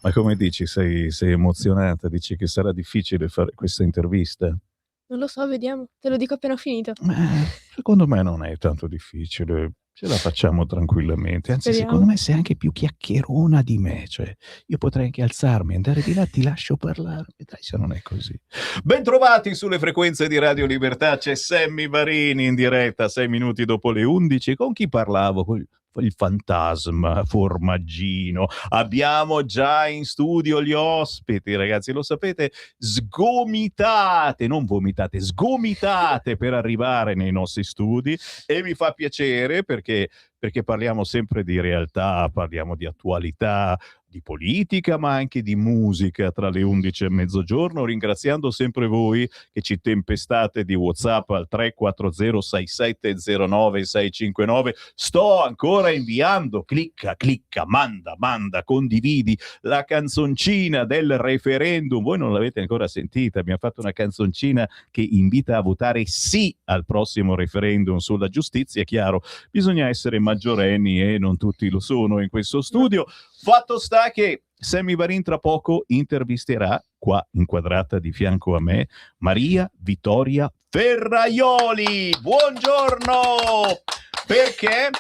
Ma come dici, sei emozionata? Dici che sarà difficile fare questa intervista? Non lo so, vediamo. Te lo dico appena finito. Secondo me non è tanto difficile, ce la facciamo tranquillamente. Anzi, Speriamo. secondo me sei anche più chiacchierona di me, cioè io potrei anche alzarmi, andare di là, ti lascio parlare, vedrai se non è così. Bentrovati sulle frequenze di Radio Libertà, c'è Sammy Varini in diretta, 6 minuti dopo le 11. Con chi parlavo? Con il fantasma Formaggino. Abbiamo già in studio gli ospiti, ragazzi, lo sapete, sgomitate, non vomitate, sgomitate per arrivare nei nostri studi, e mi fa piacere perché parliamo sempre di realtà, parliamo di attualità, di politica, ma anche di musica tra le 11 e mezzogiorno, ringraziando sempre voi che ci tempestate di WhatsApp al 340 6709 659. Sto ancora inviando, clicca, manda, condividi la canzoncina del referendum. Voi non l'avete ancora sentita, abbiamo fatto una canzoncina che invita a votare sì al prossimo referendum sulla giustizia. È chiaro, bisogna essere maggiorenni e non tutti lo sono in questo studio. Fatto sta che Sammy Varin tra poco intervisterà, qua inquadrata di fianco a me, Maria Vittoria Ferraioli. Buongiorno! Perché?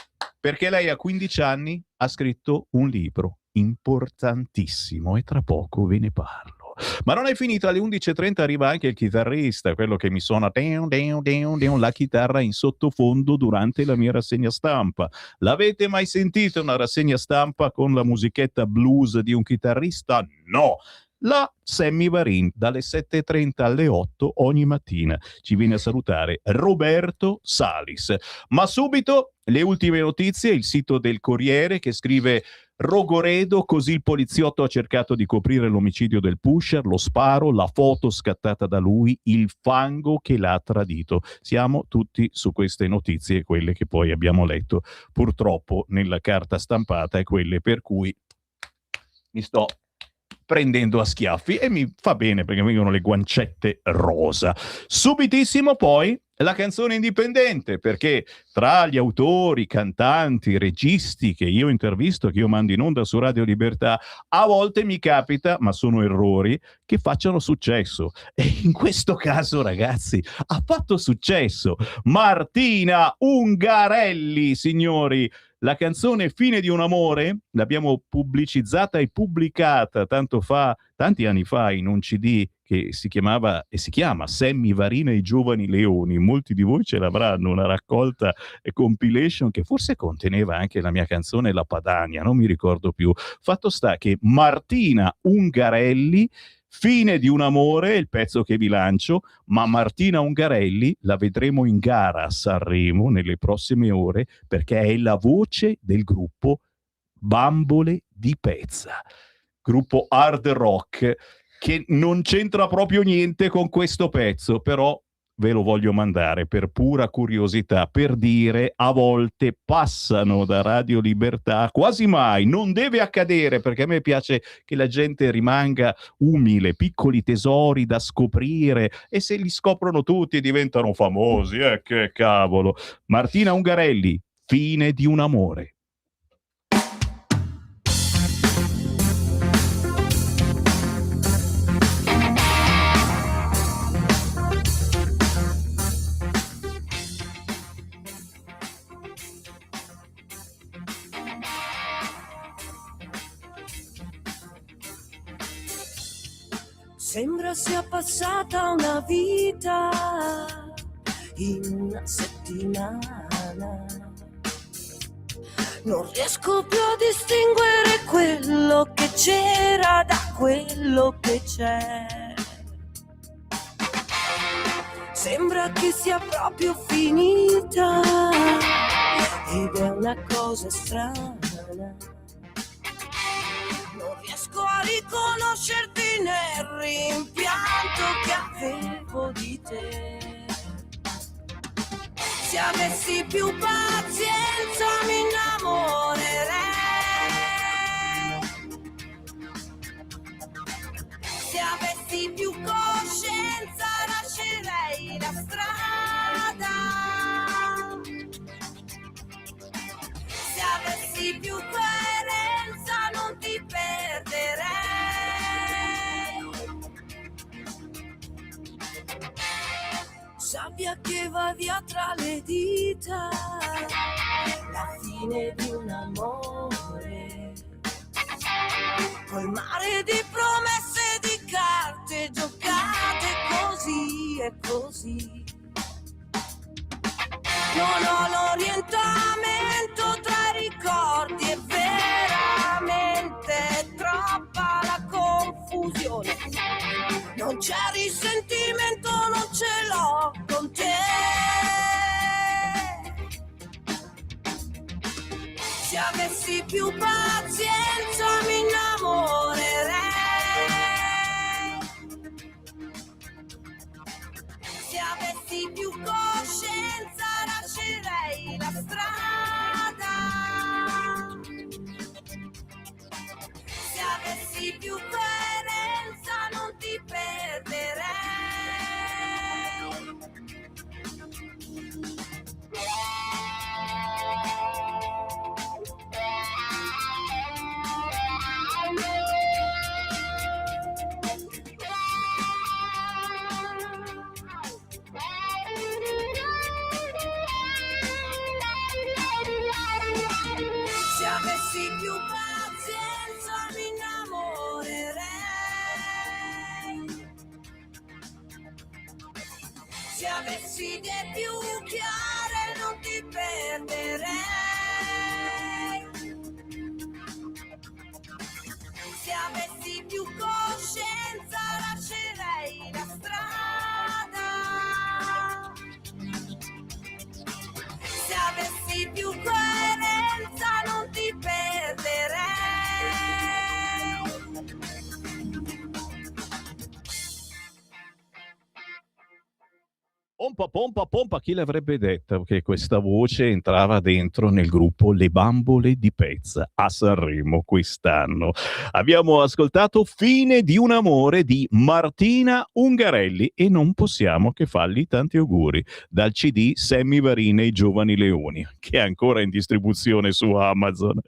Perché lei a 15 anni ha scritto un libro importantissimo e tra poco ve ne parlo. Ma non è finito, alle 11.30 arriva anche il chitarrista, quello che mi suona la chitarra in sottofondo durante la mia rassegna stampa. L'avete mai sentita una rassegna stampa con la musichetta blues di un chitarrista? No! La Sammy Varin dalle 7.30 alle 8 ogni mattina ci viene a salutare Roberto Salis. Ma subito le ultime notizie, il sito del Corriere che scrive: Rogoredo, così il poliziotto ha cercato di coprire l'omicidio del pusher, lo sparo, la foto scattata da lui, il fango che l'ha tradito. Siamo tutti su queste notizie, quelle che poi abbiamo letto purtroppo nella carta stampata e quelle per cui mi sto prendendo a schiaffi, e mi fa bene perché vengono le guancette rosa. Subitissimo poi la canzone indipendente, perché tra gli autori, cantanti, registi che io intervisto, che io mando in onda su Radio Libertà, a volte mi capita, ma sono errori, che facciano successo. E in questo caso, ragazzi, ha fatto successo Martina Ungarelli, signori. La canzone Fine di un amore l'abbiamo pubblicizzata e pubblicata tanti anni fa in un CD che si chiamava e si chiama Sammy Varin e i giovani leoni. Molti di voi ce l'avranno, una raccolta e compilation che forse conteneva anche la mia canzone La Padania, non mi ricordo più. Fatto sta che Martina Ungarelli, Fine di un amore, il pezzo che vi lancio, ma Martina Ungarelli la vedremo in gara a Sanremo nelle prossime ore perché è la voce del gruppo Bambole di Pezza, gruppo hard rock che non c'entra proprio niente con questo pezzo, però ve lo voglio mandare per pura curiosità, per dire, a volte passano da Radio Libertà, quasi mai, non deve accadere perché a me piace che la gente rimanga umile, piccoli tesori da scoprire, e se li scoprono tutti diventano famosi, che cavolo. Martina Ungarelli, Fine di un amore. Sembra sia passata una vita in una settimana. Non riesco più a distinguere quello che c'era da quello che c'è. Sembra che sia proprio finita ed è una cosa strana. Non riesco a riconoscerti nel rimpianto che avevo di te. Se avessi più pazienza mi innamorerei. Se avessi più coscienza lascerei la strada. Se avessi più coerenza non ti perderei. sabbia che va via tra le dita, la fine di un amore, col mare di promesse, di carte giocate, così e così. Non ho l'orientamento tra i ricordi, è veramente troppa la confusione. Non c'è risentimento, non ce l'ho con te. Se avessi più pazienza mi innamorerei. Se avessi più coscienza lascerei la strada. Se avessi più coerenza non ti perderei. Se avessi più pazienza mi innamorerei. Se avessi idee più chiare non ti perderei. Se avessi più coscienza lascerei la strada. Se avessi più coerenza non ti perderei. Pompa, pompa, pompa, chi l'avrebbe detto che questa voce entrava dentro nel gruppo Le Bambole di Pezza a Sanremo quest'anno? Abbiamo ascoltato Fine di un amore di Martina Ungarelli e non possiamo che fargli tanti auguri dal CD Sammy Varin e i Giovani Leoni, che è ancora in distribuzione su Amazon.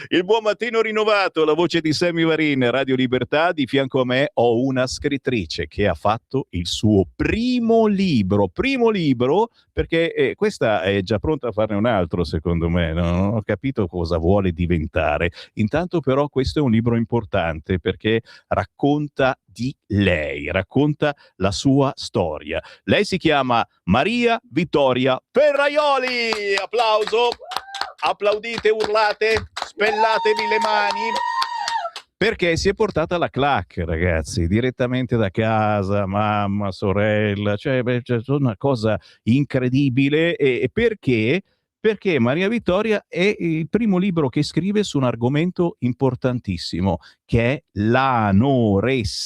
Il buon mattino rinnovato, la voce di Sammy Varin, Radio Libertà. Di fianco a me ho una scrittrice che ha fatto il suo primo libro, perché questa è già pronta a farne un altro, secondo me, non ho capito cosa vuole diventare. Intanto però questo è un libro importante perché racconta di lei, racconta la sua storia. Lei si chiama Maria Vittoria Ferraioli. Applauso, applaudite, urlate, spellatevi le mani. Perché si è portata la clac, ragazzi, direttamente da casa, mamma, sorella, cioè una cosa incredibile. E perché? Perché Maria Vittoria è il primo libro che scrive su un argomento importantissimo, che è l'anoressia,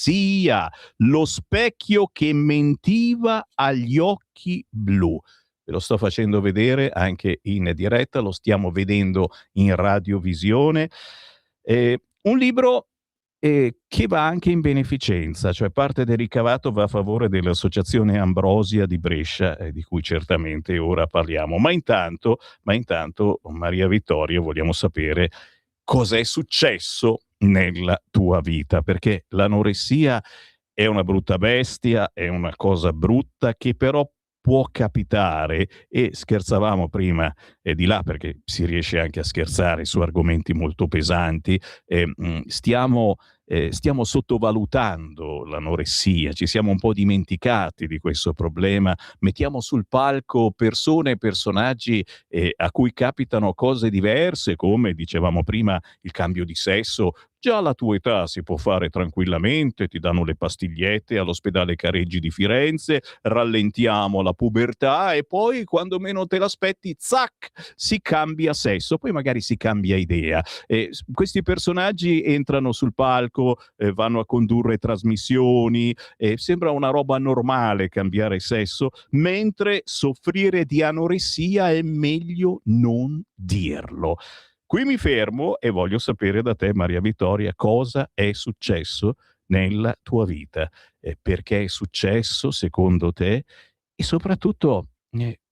lo specchio che mentiva agli occhi blu. Ve lo sto facendo vedere anche in diretta, lo stiamo vedendo in radiovisione. Un libro che va anche in beneficenza, cioè parte del ricavato va a favore dell'Associazione Ambrosia di Brescia, di cui certamente ora parliamo. Ma intanto, Maria Vittoria, vogliamo sapere cos'è successo nella tua vita, perché l'anoressia è una brutta bestia, è una cosa brutta che però può capitare, e scherzavamo prima di là perché si riesce anche a scherzare su argomenti molto pesanti. Stiamo sottovalutando l'anoressia, ci siamo un po' dimenticati di questo problema, mettiamo sul palco persone e personaggi a cui capitano cose diverse, come dicevamo prima il cambio di sesso. Già alla tua età si può fare tranquillamente, ti danno le pastigliette all'ospedale Careggi di Firenze, rallentiamo la pubertà e poi quando meno te l'aspetti, zac, si cambia sesso, poi magari si cambia idea. Questi personaggi entrano sul palco, vanno a condurre trasmissioni, sembra una roba normale cambiare sesso, mentre soffrire di anoressia è meglio non dirlo. Qui mi fermo e voglio sapere da te, Maria Vittoria, cosa è successo nella tua vita, perché è successo secondo te e soprattutto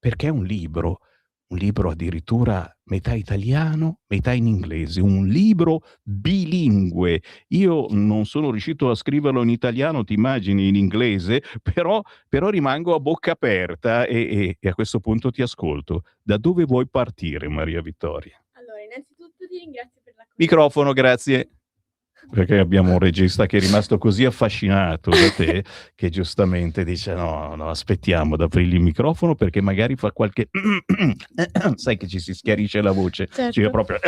perché è un libro un libro addirittura metà italiano, metà in inglese, un libro bilingue. Io non sono riuscito a scriverlo in italiano, ti immagini in inglese, però rimango a bocca aperta e a questo punto ti ascolto. Da dove vuoi partire, Maria Vittoria? Allora, innanzitutto ti ringrazio per la Microfono, grazie. Perché abbiamo un regista che è rimasto così affascinato da te che giustamente dice no, no, aspettiamo ad aprirgli il microfono perché magari fa qualche sai che ci si schiarisce la voce, Certo. cioè proprio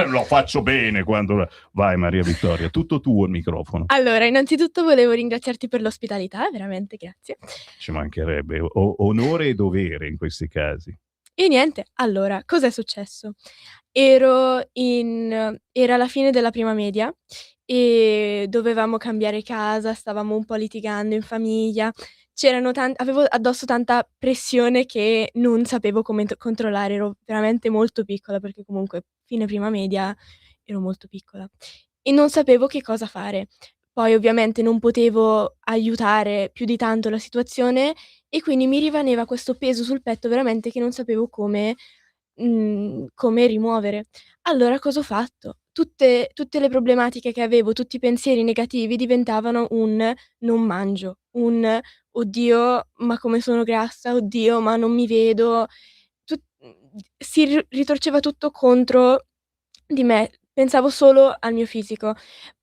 lo faccio bene quando vai Maria Vittoria, tutto tuo il microfono. Allora, innanzitutto volevo ringraziarti per l'ospitalità, veramente grazie. Ci mancherebbe, onore e dovere in questi casi. E niente, allora, cos'è successo? Era la fine della prima media e dovevamo cambiare casa, stavamo un po' litigando in famiglia, avevo addosso tanta pressione che non sapevo come controllare, ero veramente molto piccola perché comunque fine prima media ero molto piccola e non sapevo che cosa fare. Poi ovviamente non potevo aiutare più di tanto la situazione e quindi mi rimaneva questo peso sul petto veramente che non sapevo come rimuovere. Allora cosa ho fatto? Tutte le problematiche che avevo, tutti i pensieri negativi diventavano un: "Non mangio", un: "Oddio, ma come sono grassa, oddio, ma non mi vedo". Si ritorceva tutto contro di me. Pensavo solo al mio fisico,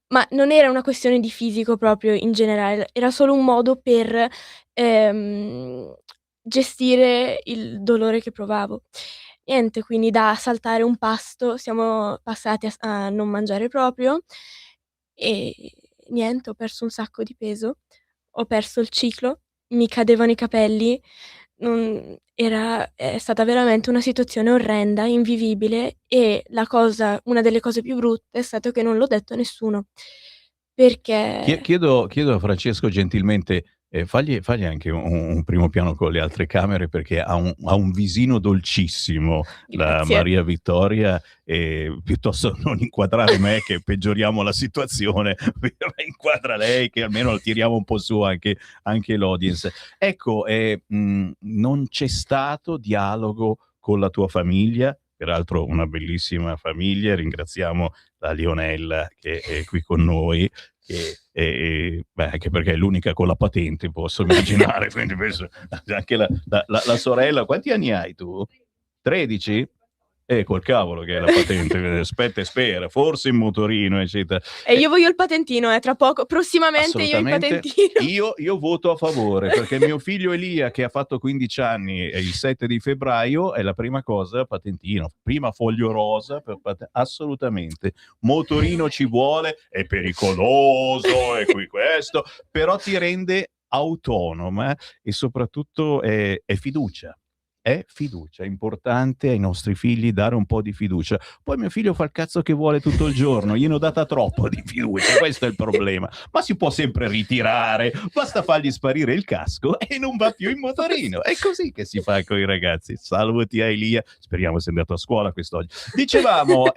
ma non era una questione di fisico proprio in generale, era solo un modo per, ehm, gestire il dolore che provavo. Niente, quindi da saltare un pasto siamo passati a non mangiare proprio e niente, ho perso un sacco di peso, ho perso il ciclo, mi cadevano i capelli, non è stata veramente una situazione orrenda, invivibile e una delle cose più brutte è stato che non l'ho detto a nessuno, perché Chiedo a Francesco gentilmente, fagli anche un primo piano con le altre camere perché ha un visino dolcissimo la grazie. Maria Vittoria e piuttosto non inquadrare me che peggioriamo la situazione, inquadra lei che almeno tiriamo un po' su anche l'audience. Ecco, non c'è stato dialogo con la tua famiglia, peraltro una bellissima famiglia, ringraziamo la Lionella che è qui con noi, beh, anche perché è l'unica con la patente, posso immaginare, quindi penso anche la sorella. Quanti anni hai tu? 13? Col cavolo che è la patente, aspetta e spera, forse in motorino, eccetera. E io voglio il patentino, tra poco, prossimamente io il Assolutamente. patentino. Io voto a favore perché mio figlio Elia, che ha fatto 15 anni il 7 di febbraio, è la prima cosa patentino. Prima foglio rosa, assolutamente. Motorino ci vuole, è pericoloso, è qui questo, però ti rende autonoma e soprattutto è fiducia. È fiducia, è importante ai nostri figli dare un po' di fiducia. Poi mio figlio fa il cazzo che vuole tutto il giorno, gliene ho data troppo di fiducia, questo è il problema. Ma si può sempre ritirare, basta fargli sparire il casco e non va più in motorino. È così che si fa con i ragazzi. Salvati a Elia, speriamo sia andato a scuola quest'oggi. Dicevamo,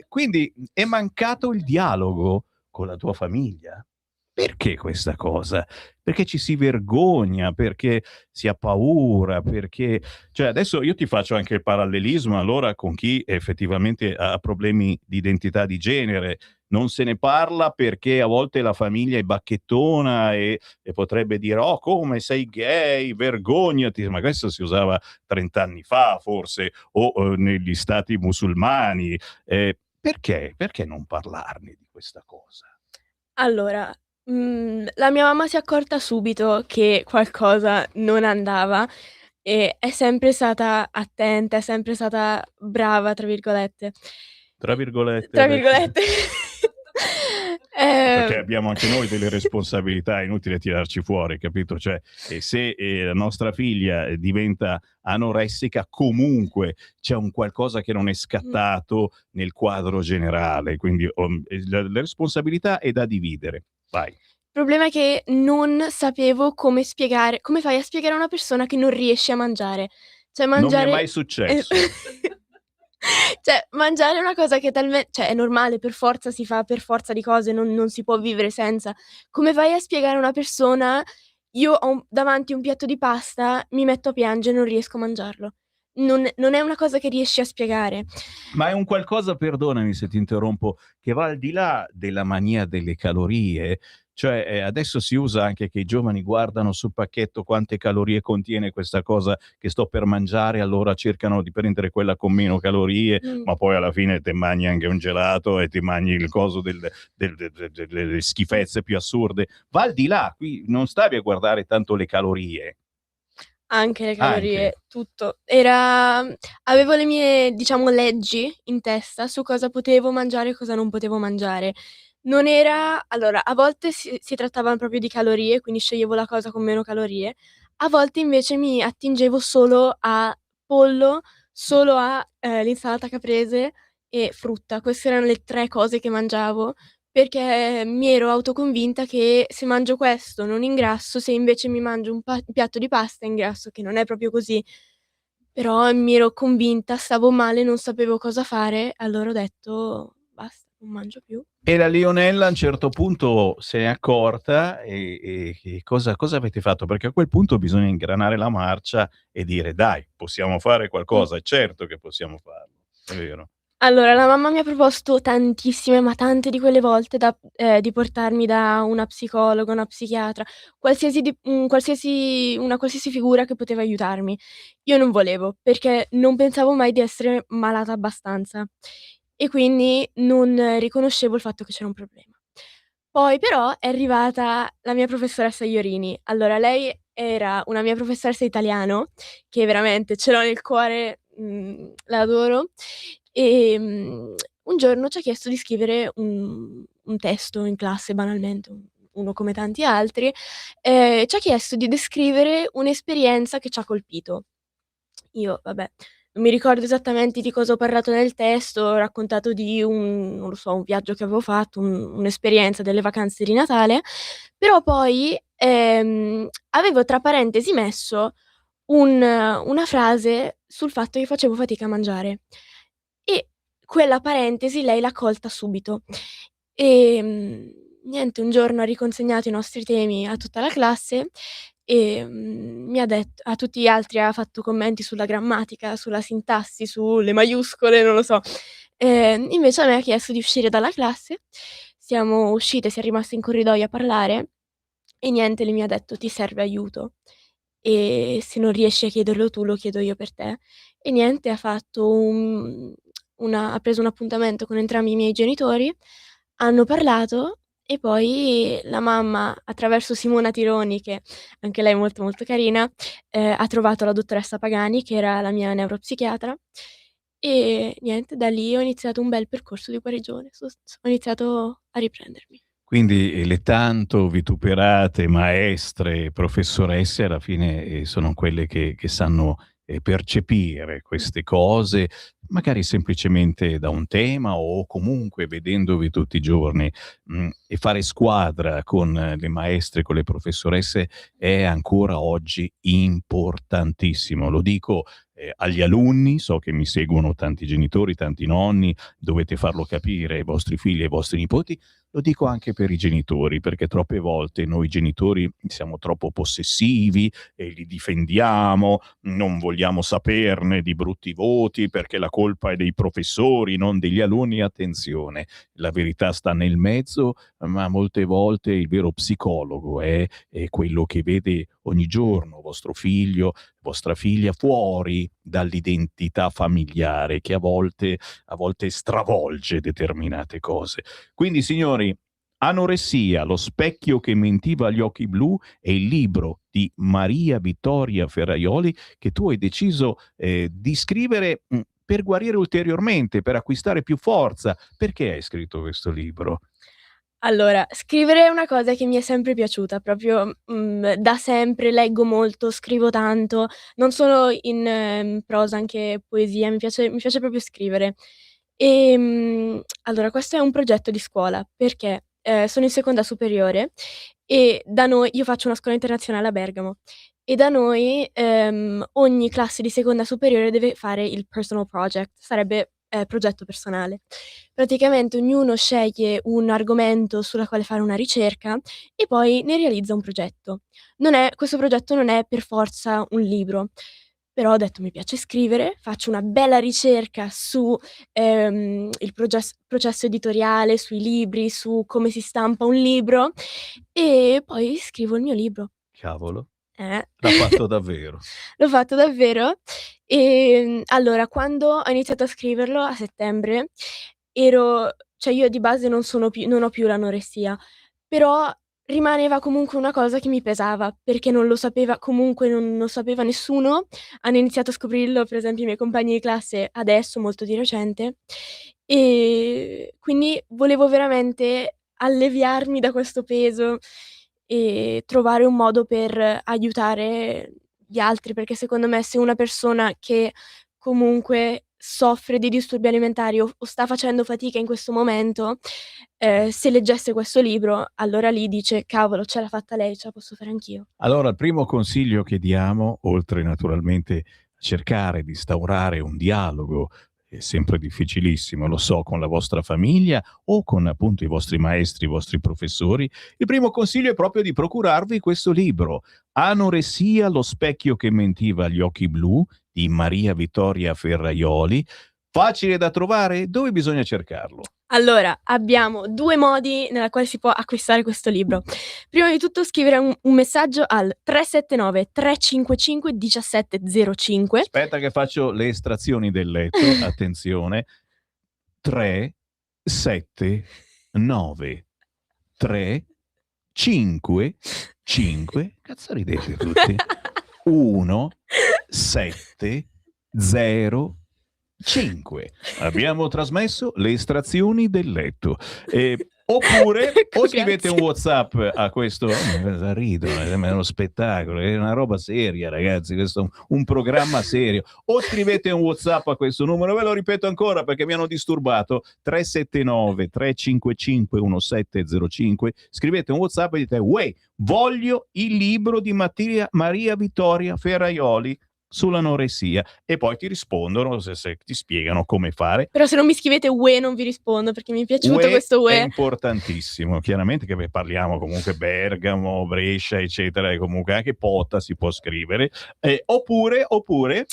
quindi è mancato il dialogo con la tua famiglia? Perché questa cosa? Perché ci si vergogna, perché si ha paura, perché cioè adesso io ti faccio anche il parallelismo allora con chi effettivamente ha problemi di identità di genere. Non se ne parla perché a volte la famiglia è bacchettona e potrebbe dire oh come sei gay, vergognati, ma questo si usava 30 anni fa forse o negli stati musulmani. Perché? Perché non parlarne di questa cosa? Allora, la mia mamma si è accorta subito che qualcosa non andava e è sempre stata attenta, è sempre stata "brava" tra virgolette. Tra virgolette, Tra ha detto. virgolette. Perché abbiamo anche noi delle responsabilità, è inutile tirarci fuori, capito? Cioè, se la nostra figlia diventa anoressica, comunque c'è un qualcosa che non è scattato nel quadro generale, quindi la responsabilità è da dividere. Vai. Il problema è che non sapevo come fai a spiegare a una persona che non riesce a mangiare. Cioè Non mi è mangiare mai successo. cioè mangiare è una cosa che cioè è normale, per forza si fa per forza di cose, non si può vivere senza. Come fai a spiegare a una persona: "Io ho davanti un piatto di pasta, mi metto a piangere, non riesco a mangiarlo"? non è una cosa che riesci a spiegare. Ma è un qualcosa, perdonami se ti interrompo, che va al di là della mania delle calorie? Cioè, adesso si usa anche che i giovani guardano sul pacchetto quante calorie contiene questa cosa che sto per mangiare, allora cercano di prendere quella con meno calorie, Mh. ma poi alla fine te mangi anche un gelato e ti mangi il coso delle schifezze più assurde. Va al di là, qui non stavi a guardare tanto le calorie. Anche le Anche. calorie, tutto. Avevo le mie, diciamo, leggi in testa su cosa potevo mangiare e cosa non potevo mangiare. Non era allora, a volte si trattava proprio di calorie, quindi sceglievo la cosa con meno calorie, a volte invece mi attingevo solo a pollo, solo a, l'insalata caprese e frutta. Queste erano le 3 cose che mangiavo, perché mi ero autoconvinta che se mangio questo non ingrasso, se invece mi mangio un piatto di pasta ingrasso, che non è proprio così. Però mi ero convinta, stavo male, non sapevo cosa fare, allora ho detto: "Basta, non mangio più". E la Leonella a un certo punto se n'è accorta e cosa avete fatto? Perché a quel punto bisogna ingranare la marcia e dire: "Dai, possiamo fare Mh. qualcosa." È certo che possiamo farlo, è vero. Allora, la mamma mi ha proposto tantissime, ma tante di quelle volte di portarmi da una psicologa, una psichiatra, una qualsiasi figura che poteva aiutarmi. Io non volevo, perché non pensavo mai di essere malata abbastanza e quindi non riconoscevo il fatto che c'era un problema. Poi però è arrivata la mia professoressa Iorini. Allora, lei era una mia professoressa di italiano, che veramente ce l'ho nel cuore, la adoro. Un giorno ci ha chiesto di scrivere un testo in classe banalmente, uno come tanti altri, ci ha chiesto di descrivere un'esperienza che ci ha colpito. Io vabbè, non mi ricordo esattamente di cosa ho parlato nel testo, ho raccontato di un non lo so, un viaggio che avevo fatto, un'esperienza delle vacanze di Natale, però poi, avevo tra parentesi messo una frase sul fatto che facevo fatica a mangiare e quella parentesi lei l'ha colta subito. Niente, un giorno ha riconsegnato i nostri temi a tutta la classe, mi ha a tutti gli altri ha fatto commenti sulla grammatica, sulla sintassi, sulle maiuscole, non lo so. Invece a me ha chiesto di uscire dalla classe, siamo uscite, siam rimaste in corridoio a parlare e niente, lei mi ha detto: "Ti serve aiuto? Se non riesci a chiederlo tu, lo chiedo io per te". E niente, ha preso un appuntamento con entrambi i miei genitori, hanno parlato e poi la mamma, attraverso Simona Tironi, che anche lei è molto, molto carina, ha trovato la dottoressa Pagani, che era la mia neuropsichiatra, e niente, da lì ho iniziato un bel percorso di guarigione. Ho iniziato a riprendermi. Quindi le tanto vituperate maestre, professoresse alla fine, sono quelle che sanno, percepire queste cose, magari semplicemente da un tema o comunque vedendovi tutti i giorni, e fare squadra con le maestre, con le professoresse è ancora oggi importantissimo. Lo dico, agli alunni, so che mi seguono tanti genitori, tanti nonni, dovete farlo capire ai vostri figli e ai vostri nipoti. Lo dico anche per i genitori, perché troppe volte noi genitori siamo troppo possessivi e li difendiamo, non vogliamo saperne di brutti voti perché la colpa è dei professori, non degli alunni. Attenzione, la verità sta nel mezzo, ma molte volte il vero psicologo è quello che vede ogni giorno vostro figlio, vostra figlia fuori dall'identità familiare che a volte stravolge determinate cose. Quindi signori, Anoressia, lo specchio che mentiva agli occhi blu è il libro di Maria Vittoria Ferraioli che tu hai deciso di scrivere per guarire ulteriormente, per acquistare più forza. Perché hai scritto questo libro? Allora, scrivere è una cosa che mi è sempre piaciuta, proprio, da sempre leggo molto, scrivo tanto, non solo in, prosa, anche poesia, mi piace proprio scrivere. Allora questo è un progetto di scuola, perché, sono in seconda superiore e da noi io faccio una scuola internazionale a Bergamo e da noi, ogni classe di seconda superiore deve fare il personal project, sarebbe, progetto personale. Praticamente ognuno sceglie un argomento sulla quale fare una ricerca e poi ne realizza un progetto. Questo progetto non è per forza un libro. Però ho detto: "Mi piace scrivere", faccio una bella ricerca su, il processo editoriale, sui libri, su come si stampa un libro e poi scrivo il mio libro. Cavolo, Eh. l'ha fatto davvero. L'ho fatto davvero. Allora quando ho iniziato a scriverlo a settembre cioè io di base non ho più l'anoressia, però rimaneva comunque una cosa che mi pesava, perché non lo sapeva comunque non lo sapeva nessuno. Hanno iniziato a scoprirlo per esempio i miei compagni di classe adesso, molto di recente, quindi volevo veramente alleviarmi da questo peso e trovare un modo per aiutare gli altri, perché secondo me se una persona che comunque soffre di disturbi alimentari o sta facendo fatica in questo momento, se leggesse questo libro, allora lì dice: "Cavolo, ce l'ha fatta lei, ce la posso fare anch'io." Allora, il primo consiglio che diamo, oltre naturalmente a cercare di instaurare un dialogo, è sempre difficilissimo, lo so, con la vostra famiglia o con appunto i vostri maestri, i vostri professori, il primo consiglio è proprio di procurarvi questo libro, Anoressia, lo specchio che mentiva agli occhi blu, di Maria Vittoria Ferraioli. Facile da trovare? Dove bisogna cercarlo? Allora, abbiamo 2 modi nella quale si può acquistare questo libro. Prima di tutto scrivere un messaggio al 379 355 1705. Aspetta che faccio le estrazioni del letto, attenzione. 3, 7, 9, 3, 5, 5, cazzo ridete tutti? 1, 7, 0, 5. Abbiamo trasmesso le estrazioni del letto. Oppure Ecco, o scrivete un grazie. WhatsApp a questo, cosa ridono, è uno spettacolo, è una roba seria, ragazzi, questo è un programma serio. O scrivete un WhatsApp a questo numero, ve lo ripeto ancora perché mi hanno disturbato, 379 355 1705. Scrivete un WhatsApp e dite: "Uè, voglio il libro di Maria Vittoria Ferraioli sull'anoressia", e poi ti rispondono, se ti spiegano come fare. Però se non mi scrivete "Ue" non vi rispondo perché mi è piaciuto UE questo è "Ue". importantissimo, chiaramente, che parliamo comunque Bergamo, Brescia, eccetera, e comunque anche Pota si può scrivere. Oppure Oppure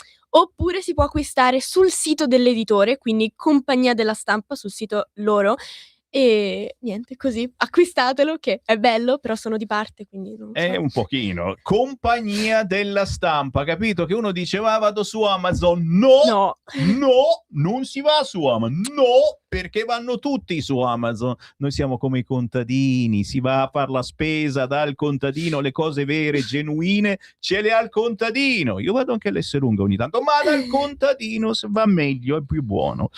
si può acquistare sul sito dell'editore, quindi Compagnia della Stampa, sul sito loro, e niente, così acquistatelo che è bello, però sono di parte, quindi non lo so. un pochino Compagnia della Stampa, capito? Che uno dice: "Va, vado su Amazon". No. No, non si va su Amazon. No, perché vanno tutti su Amazon. Noi siamo come i contadini, si va a far la spesa dal contadino, le cose vere, genuine, ce le ha il contadino. Io vado anche all'Esselunga ogni tanto, ma dal contadino va meglio, è più buono.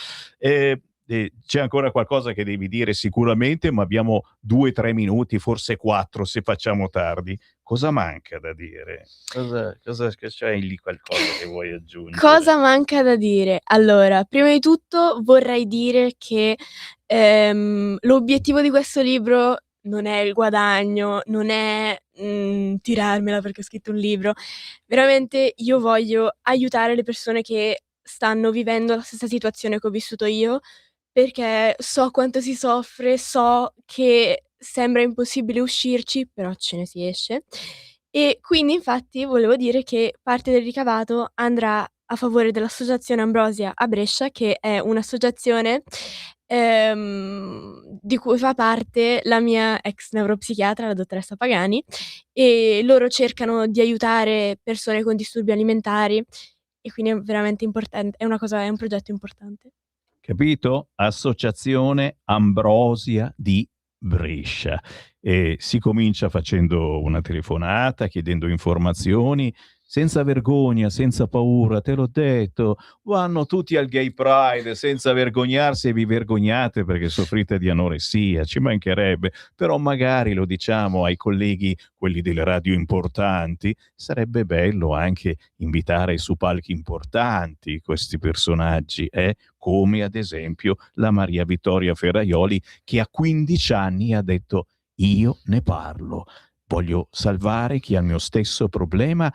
C'è ancora qualcosa che devi dire sicuramente, ma abbiamo 2-3 minuti, forse 4 se facciamo tardi. Cosa manca da dire? Cosa che c'hai lì, qualcosa che vuoi aggiungere? Cosa manca da dire? Allora, prima di tutto vorrei dire che, l'obiettivo di questo libro non è il guadagno, non è, tirarmela perché ho scritto un libro. Veramente io voglio aiutare le persone che stanno vivendo la stessa situazione che ho vissuto io, perché so quanto si soffre, so che sembra impossibile uscirci, però ce ne si esce. E quindi infatti volevo dire che parte del ricavato andrà a favore dell'Associazione Ambrosia a Brescia, che è un'associazione, di cui fa parte la mia ex neuropsichiatra, la dottoressa Pagani, e loro cercano di aiutare persone con disturbi alimentari e quindi è veramente è un progetto importante. Capito? Associazione Ambrosia di Brescia. E si comincia facendo una telefonata, chiedendo informazioni, senza vergogna, senza paura, te l'ho detto. Vanno tutti al Gay Pride senza vergognarsi, e vi vergognate perché soffrite di anoressia, ci mancherebbe. Però magari lo diciamo ai colleghi, quelli delle radio importanti, sarebbe bello anche invitare su palchi importanti questi personaggi, come ad esempio la Maria Vittoria Ferraioli, che a 15 anni ha detto: "Io ne parlo, voglio salvare chi ha il mio stesso problema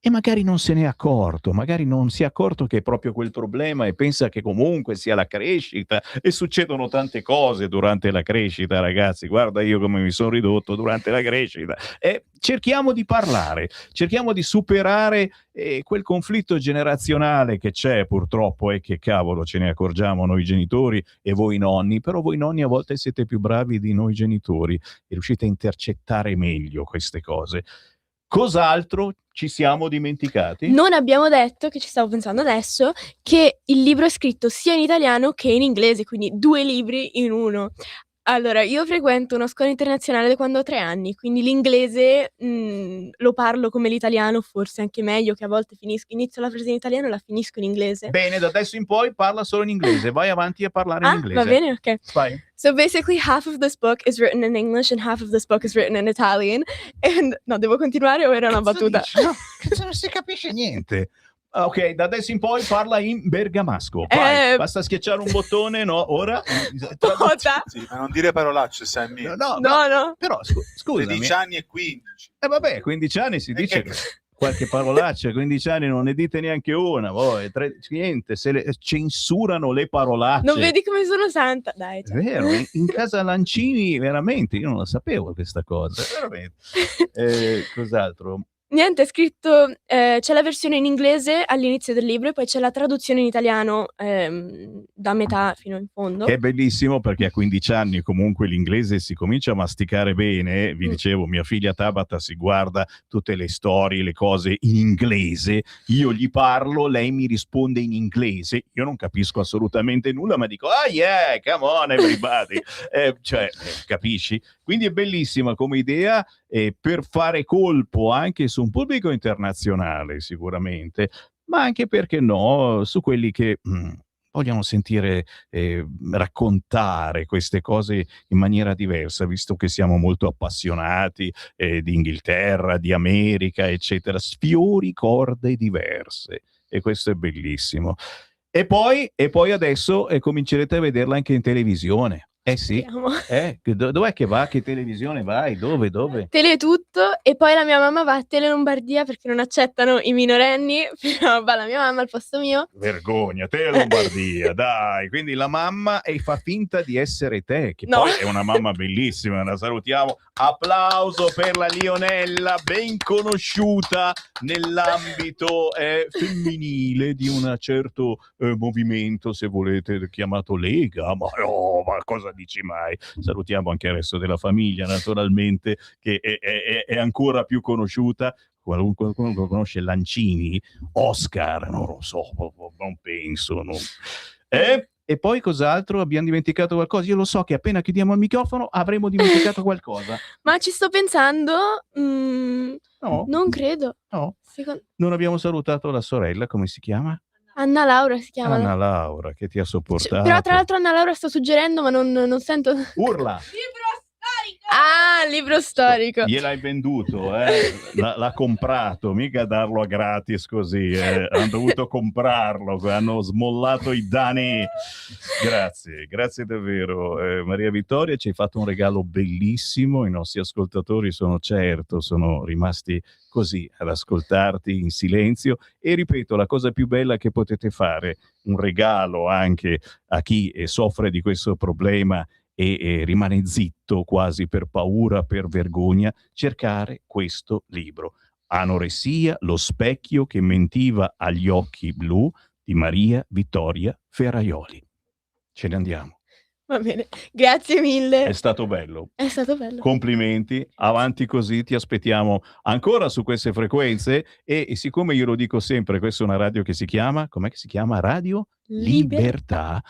e magari non se n'è accorto, magari non si è accorto che è proprio quel problema e pensa che comunque sia la crescita, e succedono tante cose durante la crescita, ragazzi. Guarda io come mi sono ridotto durante la crescita. Cerchiamo di parlare, cerchiamo di superare quel conflitto generazionale che c'è purtroppo, e che cavolo ce ne accorgiamo noi genitori e voi nonni, però voi nonni a volte siete più bravi di noi genitori e riuscite a intercettare meglio queste cose. Cos'altro ci siamo dimenticati? Non abbiamo detto, che ci stavo pensando adesso, che il libro è scritto sia in italiano che in inglese, quindi 2 libri in uno. Allora, io frequento una scuola internazionale da quando ho 3 anni, quindi l'inglese, lo parlo come l'italiano, forse anche meglio, che a volte inizio la frase in italiano e la finisco in inglese. Bene, da adesso in poi parla solo in inglese, vai avanti a parlare in inglese. Va bene, ok. Vai. So basically half of this book is written in English and half of this book is written in Italian. And no, devo continuare o era una battuta? No, non si capisce niente. Ok, da adesso in poi parla in bergamasco. Vai, basta schiacciare un bottone, no? Ora sì, ma non dire parolacce, Sammy. No. Però scusami. 13 anni e 15. Vabbè, 15 anni si dice che qualche parolaccia, 15 anni non ne dite neanche una, voi niente, censurano le parolacce. Non vedi come sono santa? Dai. È vero, in casa Lancini veramente, io non la sapevo questa cosa, veramente. Cos'altro? Niente, è scritto, c'è la versione in inglese all'inizio del libro e poi c'è la traduzione in italiano da metà fino in fondo. È bellissimo perché a 15 anni comunque l'inglese si comincia a masticare bene. Vi dicevo, mia figlia Tabata si guarda tutte le storie, le cose in inglese, io gli parlo, lei mi risponde in inglese, io non capisco assolutamente nulla, ma dico yeah, come on everybody. Capisci? Quindi è bellissima come idea, per fare colpo anche su un pubblico internazionale sicuramente, ma anche, perché no, su quelli che vogliano sentire raccontare queste cose in maniera diversa, visto che siamo molto appassionati di Inghilterra, di America, eccetera. Sfiori corde diverse, e questo è bellissimo. E poi adesso comincerete a vederla anche in televisione. Sì, dov'è che va? Che televisione vai? Dove? Teletutto, e poi la mia mamma va a Tele Lombardia perché non accettano i minorenni, però va la mia mamma al posto mio. Vergogna, Tele Lombardia, dai, quindi la mamma fa finta di essere te, che No. poi è una mamma bellissima, la salutiamo, applauso per la Lionella, ben conosciuta nell'ambito femminile di un certo movimento, se volete, chiamato Lega, ma no, ma cosa dici mai? Salutiamo anche il resto della famiglia, naturalmente, che è ancora più conosciuta. Qualcuno conosce Lancini, Oscar, non lo so, non penso. No. E poi cos'altro? Abbiamo dimenticato qualcosa? Io lo so che appena chiudiamo il microfono avremo dimenticato qualcosa. Ma ci sto pensando, No. non credo. No. Non abbiamo salutato la sorella, come si chiama? Anna Laura si chiama. Anna Laura, che ti ha sopportato. Però tra l'altro Anna Laura sta suggerendo, ma non sento. Urla! Libro storico. Gliel'hai venduto, l'ha comprato, mica darlo a gratis così, hanno dovuto comprarlo, hanno smollato i danni. Grazie davvero, Maria Vittoria, ci hai fatto un regalo bellissimo, i nostri ascoltatori sono rimasti così ad ascoltarti in silenzio, e ripeto, la cosa più bella che potete fare, un regalo anche a chi soffre di questo problema e rimane zitto quasi per paura, per vergogna, cercare questo libro. Anoressia, lo specchio che mentiva agli occhi blu, di Maria Vittoria Ferraioli. Ce ne andiamo. Va bene, grazie mille. È stato bello. È stato bello. Complimenti, avanti così, ti aspettiamo ancora su queste frequenze, e siccome io lo dico sempre, questa è una radio che si chiama, com'è che si chiama? Radio Libertà.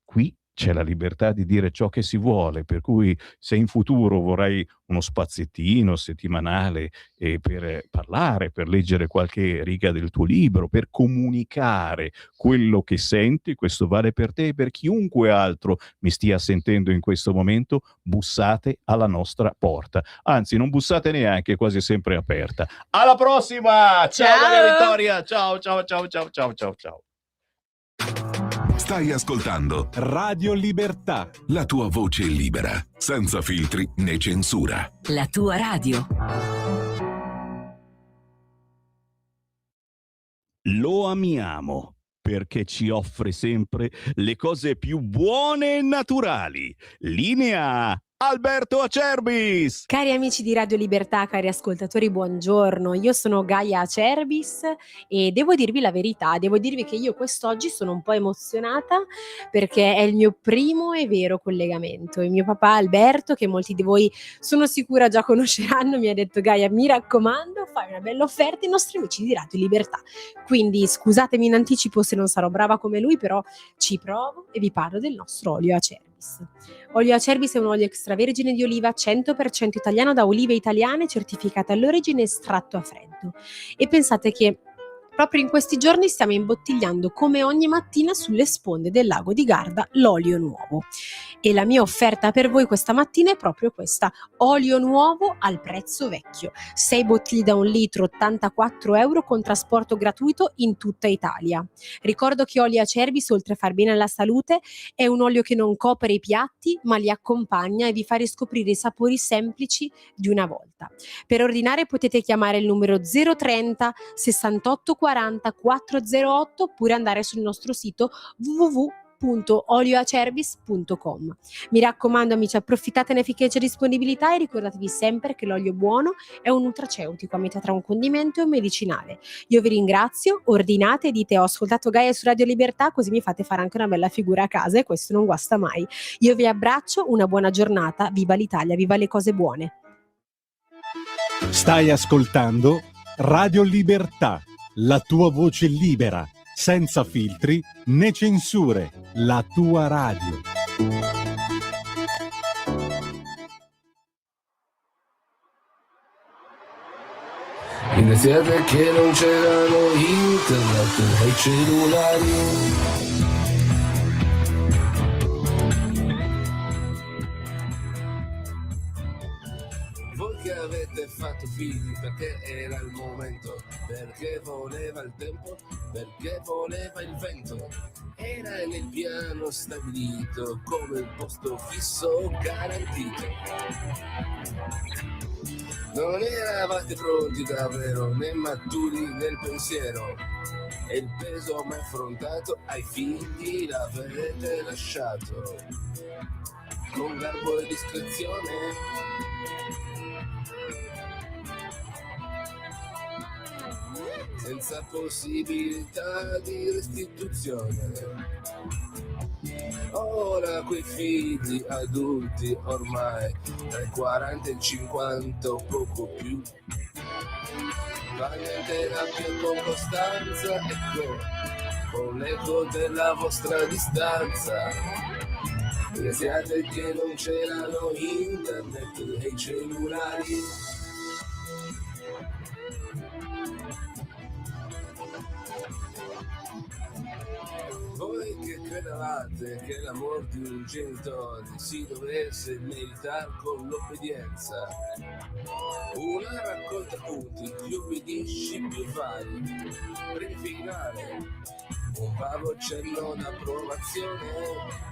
Qui c'è la libertà di dire ciò che si vuole, per cui se in futuro vorrai uno spaziettino settimanale per parlare, per leggere qualche riga del tuo libro, per comunicare quello che senti, questo vale per te e per chiunque altro mi stia sentendo in questo momento, bussate alla nostra porta. Anzi, non bussate neanche, è quasi sempre aperta. Alla prossima! Ciao Maria Vittoria! Ciao! Stai ascoltando Radio Libertà, la tua voce libera, senza filtri né censura. La tua radio. amiamo perché ci offre sempre le cose più buone e naturali. Linea Alberto Acerbis! Cari amici di Radio Libertà, cari ascoltatori, buongiorno. Io sono Gaia Acerbis e devo dirvi la verità, devo dirvi che io quest'oggi sono un po' emozionata perché è il mio primo e vero collegamento. Il mio papà Alberto, che molti di voi sono sicura già conosceranno, mi ha detto: Gaia, mi raccomando, fai una bella offerta ai nostri amici di Radio Libertà. Quindi scusatemi in anticipo se non sarò brava come lui, però ci provo e vi parlo del nostro olio Acerbis. Olio Acerbis è un olio extravergine di oliva 100% italiano da olive italiane certificate all'origine estratto a freddo. E pensate che proprio in questi giorni stiamo imbottigliando come ogni mattina sulle sponde del lago di Garda l'olio nuovo. E la mia offerta per voi questa mattina è proprio questa: olio nuovo al prezzo vecchio. 6 bottiglie da 1 litro, 84 euro con trasporto gratuito in tutta Italia. Ricordo che olio Acerbis, oltre a far bene alla salute, è un olio che non copre i piatti ma li accompagna e vi fa riscoprire i sapori semplici di una volta. Per ordinare potete chiamare il numero 030 68 40 408 oppure andare sul nostro sito www.olioacerbis.com. Mi raccomando amici, approfittatene finché c'è disponibilità e ricordatevi sempre che l'olio buono è un nutraceutico a metà tra un condimento e un medicinale. Io vi ringrazio, ordinate e dite: ho ascoltato Gaia su Radio Libertà, così mi fate fare anche una bella figura a casa e questo non guasta mai. Io vi abbraccio, una buona giornata, viva l'Italia, viva le cose buone. Stai ascoltando Radio Libertà, la tua voce libera, senza filtri né censure, la tua radio. Iniziate che non c'erano internet e cellulari. Avete fatto figli perché era il momento, perché voleva il tempo, perché voleva il vento. Era nel piano stabilito come il posto fisso garantito. Non eravate pronti davvero, né maturi nel pensiero, e il peso mai affrontato ai figli l'avete lasciato con garbo e discrezione. Senza possibilità di restituzione. Ora quei figli adulti ormai tra i 40 e i 50 o poco più vanno in terapia con costanza, ecco, con l'eco della vostra distanza. Pensiate che non c'erano internet e i cellulari. Voi che credevate che l'amor di un genitore si dovesse meritare con l'obbedienza, una raccolta punti, più obbedisci più vari, per il finale un vago cenno d'approvazione.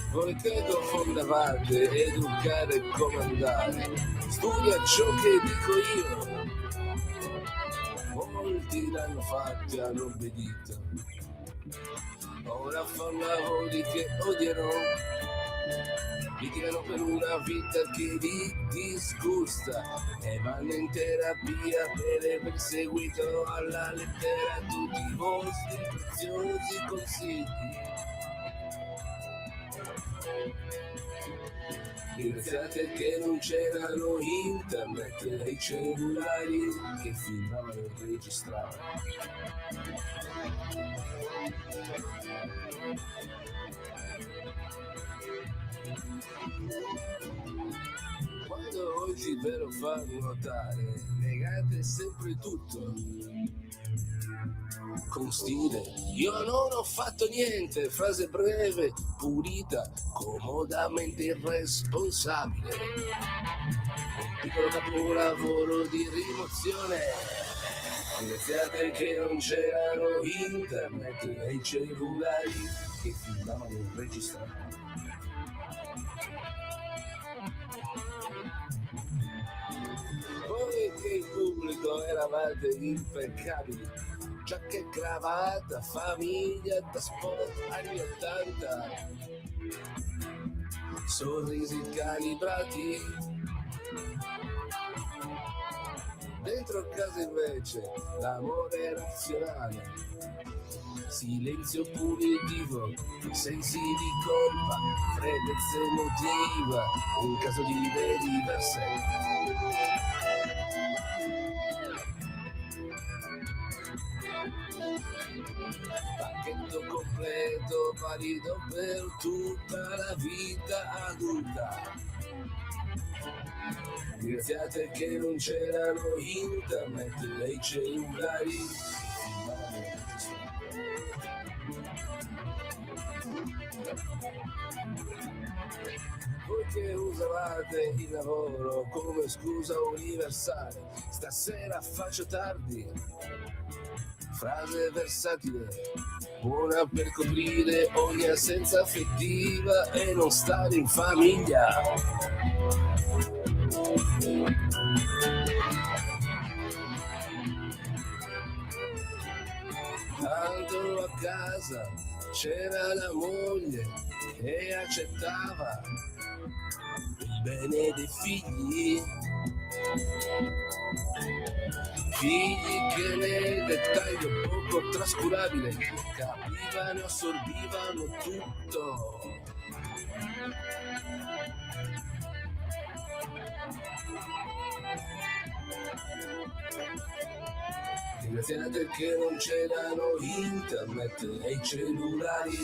Voi che confondavate educare e comandare, studia ciò che dico io. Molti l'hanno fatto e hanno obbedito, ora fanno lavori che odierò, litigano per una vita che li disgusta e vanno in terapia per aver seguito alla lettera tutti i vostri preziosi consigli. Pensate che non c'erano internet e i cellulari che filmavano e registravano. Quando oggi ve lo fanno notare, negate sempre tutto con stile. Io non ho fatto niente, frase breve, pulita, comodamente irresponsabile. Un piccolo capolavoro di rimozione. Iniziate che non c'erano internet e i cellulari che filmavano e registravano. pubblico eravate impeccabili. Giacca e cravatta, famiglia da sport anni 80. Sorrisi calibrati. Dentro casa invece l'amore razionale. Silenzio punitivo, sensi di colpa, freddezza emotiva, un caso di deriva pacchetto completo, valido per tutta la vita adulta. Graziate che non c'erano internet e i cellulari. Voi che usavate il lavoro come scusa universale, stasera faccio tardi. Frase versatile, buona per coprire ogni assenza affettiva e non stare in famiglia. Tanto a casa c'era la moglie e accettava il bene dei figli. Figli che nel dettaglio poco trascurabile capivano e assorbivano tutto. Ringraziate che non c'erano internet e i cellulari.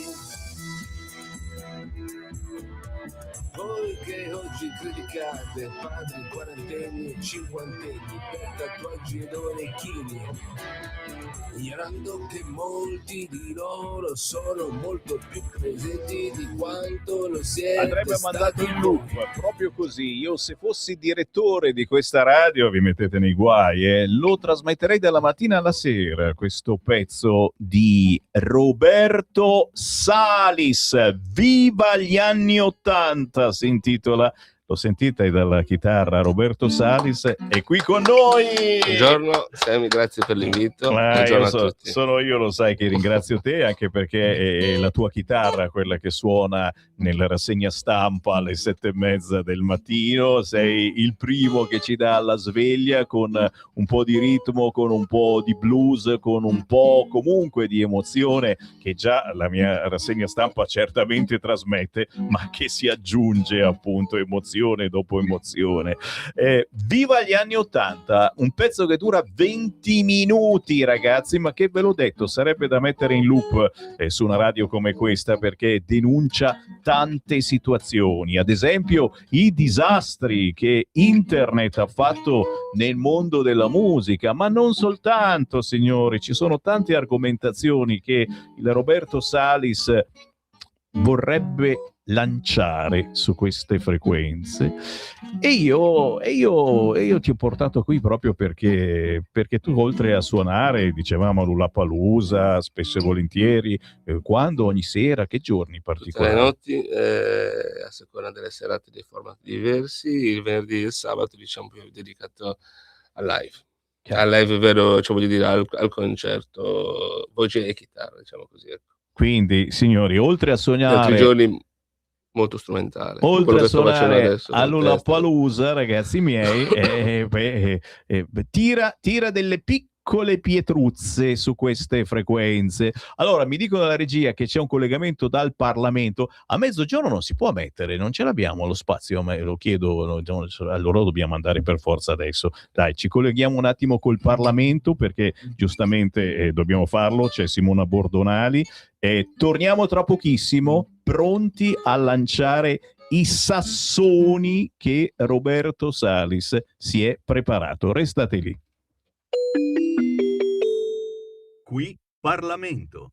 Voi che oggi criticate padri quarantenni e cinquantenni per tatuaggi ed orecchini, ignorando che molti di loro sono molto più presenti di quanto lo siete. Andrebbe mandato in loop, proprio così. Io se fossi direttore di questa radio, vi mettete nei guai, lo trasmetterei dalla mattina alla sera, questo pezzo di Roberto Salis, Viva gli anni '80 si intitola. Lo sentite dalla chitarra, Roberto Salis è qui con noi. Buongiorno Sammy, grazie per l'invito. Buongiorno a tutti. Solo io lo sai che ringrazio te, anche perché è la tua chitarra quella che suona nella rassegna stampa alle 7:30 del mattino. Sei il primo che ci dà la sveglia con un po' di ritmo, con un po' di blues, con un po' comunque di emozione che già la mia rassegna stampa certamente trasmette, ma che si aggiunge appunto emozione dopo emozione. Viva gli anni '80, un pezzo che dura 20 minuti, ragazzi, ma che ve l'ho detto, sarebbe da mettere in loop su una radio come questa, perché denuncia tante situazioni, ad esempio i disastri che internet ha fatto nel mondo della musica, ma non soltanto, signori, ci sono tante argomentazioni che il Roberto Salis vorrebbe lanciare su queste frequenze e io ti ho portato qui proprio perché tu, oltre a suonare, dicevamo a Lollapalooza spesso e volentieri, quando, ogni sera, che giorni particolari? Tutte le notti, a seconda delle serate, dei formati diversi. Il venerdì e il sabato diciamo più dedicato al live. Al live vero, cioè voglio dire al concerto, voce e chitarra, diciamo così, ecco. Quindi, signori, oltre a Gli sognare, altri giorni molto strumentale, oltre quello a che sto facendo suonare adesso a Lollapalooza, ragazzi miei, tira delle piccole pietruzze su queste frequenze. Allora, mi dicono dalla regia che c'è un collegamento dal Parlamento. A mezzogiorno non si può mettere, non ce l'abbiamo lo spazio, ma lo chiedo, allora dobbiamo andare per forza adesso. Dai, ci colleghiamo un attimo col Parlamento, perché giustamente dobbiamo farlo. C'è Simona Bordonali. Torniamo tra pochissimo, pronti a lanciare i sassoni che Roberto Salis si è preparato. Restate lì. Qui Parlamento.